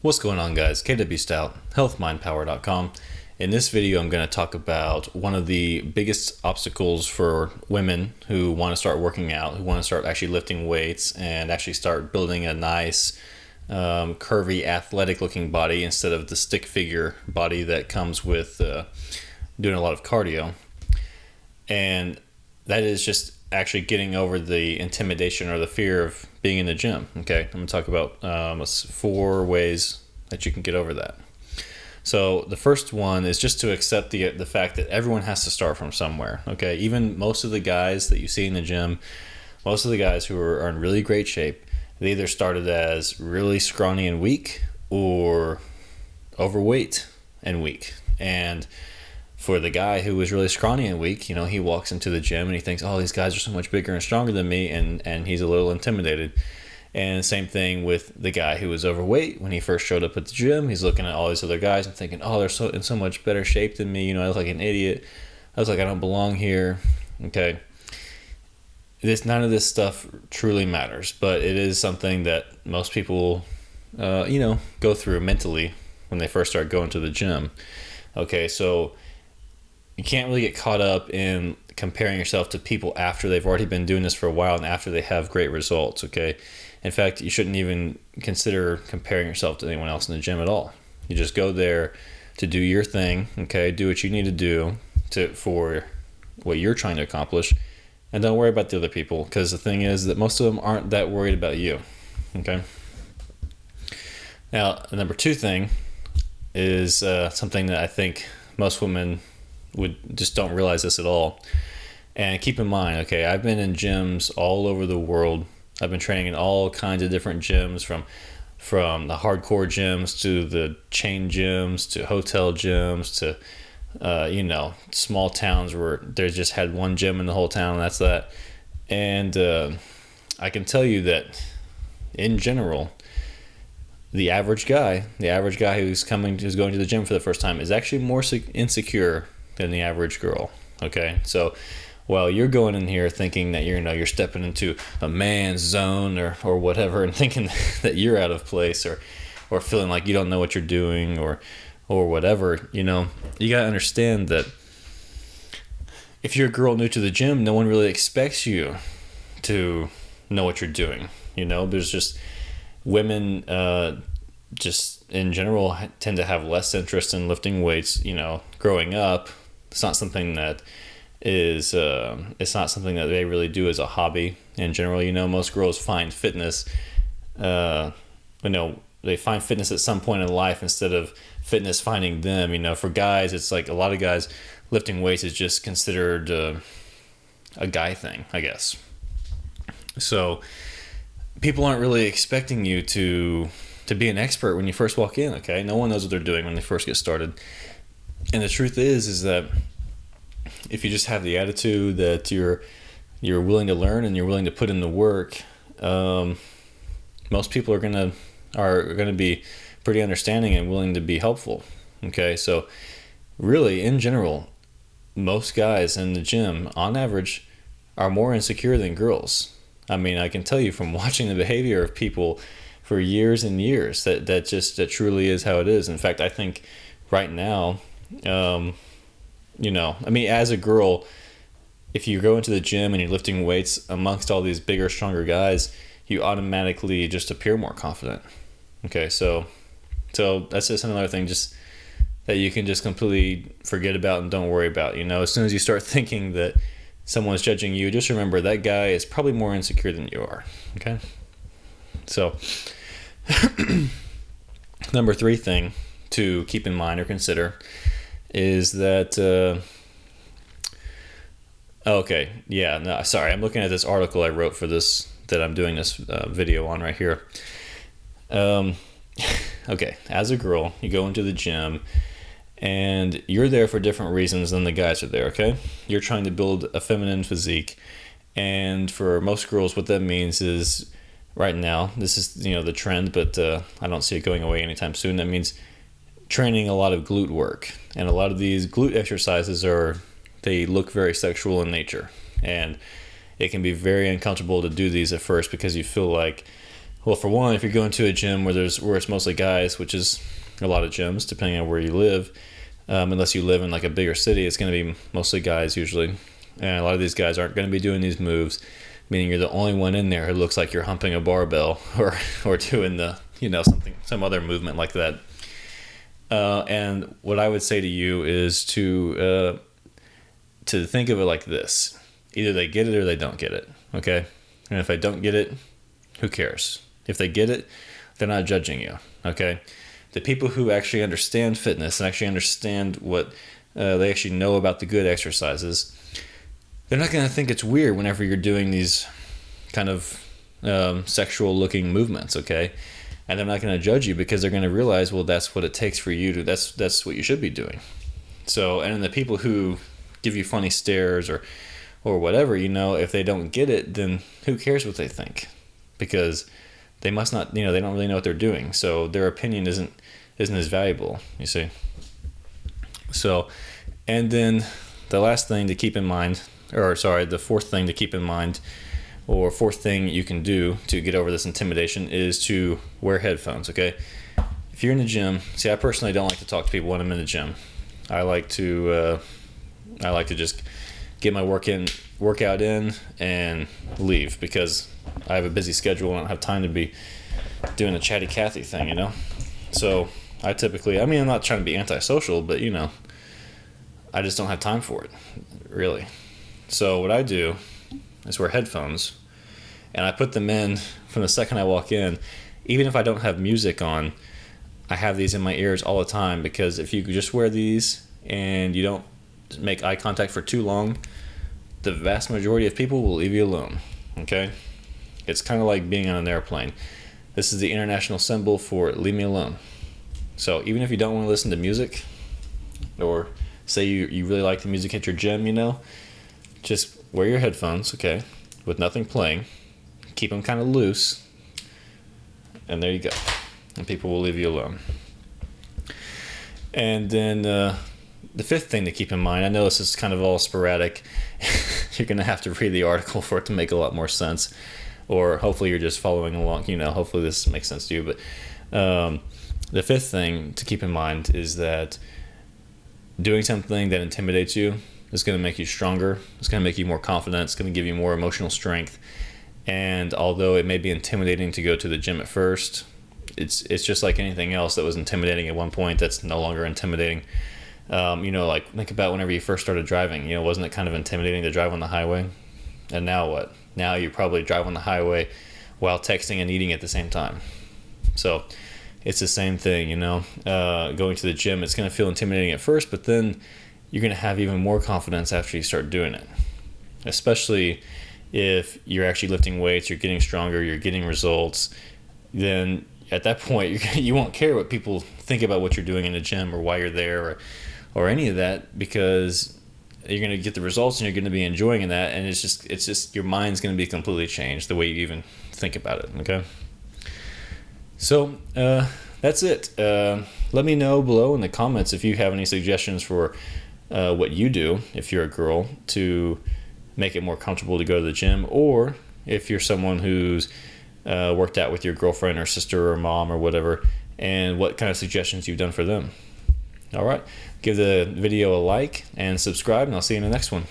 What's going on, guys? KW Stout, healthmindpower.com. In this video, I'm going to talk about one of the biggest obstacles for women who want to start working out, who want to start actually lifting weights and actually start building a nice, curvy, athletic-looking body instead of the stick figure body that comes with doing a lot of cardio. And that is just actually getting over the intimidation or the fear of being in the gym. Okay, I'm going to talk about 4 ways that you can get over that. So the first one is just to accept the fact that everyone has to start from somewhere. Okay, even most of the guys that you see in the gym, most of the guys who are in really great shape, they either started as really scrawny and weak or overweight and weak. And for the guy who was really scrawny and weak, you know, he walks into the gym and he thinks, oh, these guys are so much bigger and stronger than me, and he's a little intimidated. And same thing with the guy who was overweight. When he first showed up at the gym, he's looking at all these other guys and thinking, oh, they're in so much better shape than me. You know, I look like an idiot. I was like, I don't belong here. Okay. None of this stuff truly matters, but it is something that most people, go through mentally when they first start going to the gym. Okay, so you can't really get caught up in comparing yourself to people after they've already been doing this for a while and after they have great results, okay? In fact, you shouldn't even consider comparing yourself to anyone else in the gym at all. You just go there to do your thing, okay? Do what you need to do for what you're trying to accomplish, and don't worry about the other people, because the thing is that most of them aren't that worried about you, okay? Now, the number 2 thing is something that I think most women just don't realize this at all. And keep in mind, okay, I've been in gyms all over the world. I've been training in all kinds of different gyms, from the hardcore gyms to the chain gyms to hotel gyms to small towns where they just had one gym in the whole town, and that's that. And I can tell you that in general, the average guy who's going to the gym for the first time is actually more insecure than the average girl. Okay, so while you're going in here thinking that you're stepping into a man's zone or whatever, and thinking that you're out of place or feeling like you don't know what you're doing or whatever, you gotta understand that if you're a girl new to the gym, no one really expects you to know what you're doing. There's just women just in general tend to have less interest in lifting weights. Growing up, it's not something that is it's not something that they really do as a hobby in general. Most girls find fitness they find fitness at some point in life instead of fitness finding them. For guys, it's like a lot of guys lifting weights is just considered a guy thing, I guess. So people aren't really expecting you to be an expert when you first walk in, okay? No one knows what they're doing when they first get started. And the truth is that if you just have the attitude that you're willing to learn and you're willing to put in the work, most people are gonna be pretty understanding and willing to be helpful. Okay, so really, in general, most guys in the gym, on average, are more insecure than girls. I mean, I can tell you from watching the behavior of people for years and years that truly is how it is. In fact, I think right now, as a girl, if you go into the gym and you're lifting weights amongst all these bigger, stronger guys, you automatically just appear more confident. Okay, so that's just another thing just that you can just completely forget about and don't worry about. As soon as you start thinking that someone's judging you, just remember that guy is probably more insecure than you are. Okay, so number 3 thing to keep in mind or consider is that I'm looking at this article I wrote for this that I'm doing this video on right here. Okay, as a girl, you go into the gym and you're there for different reasons than the guys are there, okay? You're trying to build a feminine physique, and for most girls, what that means is, right now, this is the trend, but I don't see it going away anytime soon. That means training a lot of glute work, and a lot of these glute exercises they look very sexual in nature, and it can be very uncomfortable to do these at first because you feel like, Well, for one, if you're going to a gym where it's mostly guys, which is a lot of gyms depending on where you live, unless you live in like a bigger city, it's going to be mostly guys usually, and a lot of these guys aren't going to be doing these moves, meaning you're the only one in there who looks like you're humping a barbell or doing the some other movement like that. And what I would say to you is to think of it like this: either they get it or they don't get it. Okay, and if they don't get it, who cares? If they get it, they're not judging you. Okay, the people who actually understand fitness and actually understand what they actually know about the good exercises, they're not going to think it's weird whenever you're doing these kind of sexual looking movements. Okay, and they're not going to judge you because they're going to realize, well, that's what it takes for you to. That's what you should be doing. So, and the people who give you funny stares or whatever, if they don't get it, then who cares what they think? Because they must not, they don't really know what they're doing. So their opinion isn't as valuable, you see. So, and then the last thing to keep in mind, the fourth thing to keep in mind, or fourth thing you can do to get over this intimidation is to wear headphones, okay? If you're in the gym, see, I personally don't like to talk to people when I'm in the gym. I like to just get my workout in and leave, because I have a busy schedule and I don't have time to be doing a chatty Cathy thing, So I typically, I'm not trying to be antisocial, but I just don't have time for it, really. So what I do is wear headphones, and I put them in from the second I walk in. Even if I don't have music on, I have these in my ears all the time, because if you just wear these and you don't make eye contact for too long, the vast majority of people will leave you alone. Okay? It's kind of like being on an airplane. This is the international symbol for leave me alone. So even if you don't want to listen to music, or say you really like the music at your gym, just wear your headphones, okay, with nothing playing. Keep them kind of loose, and there you go. And people will leave you alone. And then the fifth thing to keep in mind, I know this is kind of all sporadic. You're going to have to read the article for it to make a lot more sense. Or hopefully you're just following along, hopefully this makes sense to you. But the fifth thing to keep in mind is that doing something that intimidates you is going to make you stronger. It's going to make you more confident. It's going to give you more emotional strength. And although it may be intimidating to go to the gym at first, it's just like anything else that was intimidating at one point that's no longer intimidating. Like think about whenever you first started driving, wasn't it kind of intimidating to drive on the highway? And now what? Now you probably drive on the highway while texting and eating at the same time. So it's the same thing, going to the gym, it's going to feel intimidating at first, but then you're going to have even more confidence after you start doing it. Especially if you're actually lifting weights, you're getting stronger, you're getting results, then at that point you won't care what people think about what you're doing in the gym or why you're there or any of that, because you're going to get the results and you're going to be enjoying that, and it's just your mind's going to be completely changed the way you even think about it. Okay, so that's it. Let me know below in the comments if you have any suggestions for what you do if you're a girl to make it more comfortable to go to the gym, or if you're someone who's worked out with your girlfriend or sister or mom or whatever, and what kind of suggestions you've done for them. All right, give the video a like and subscribe, and I'll see you in the next one.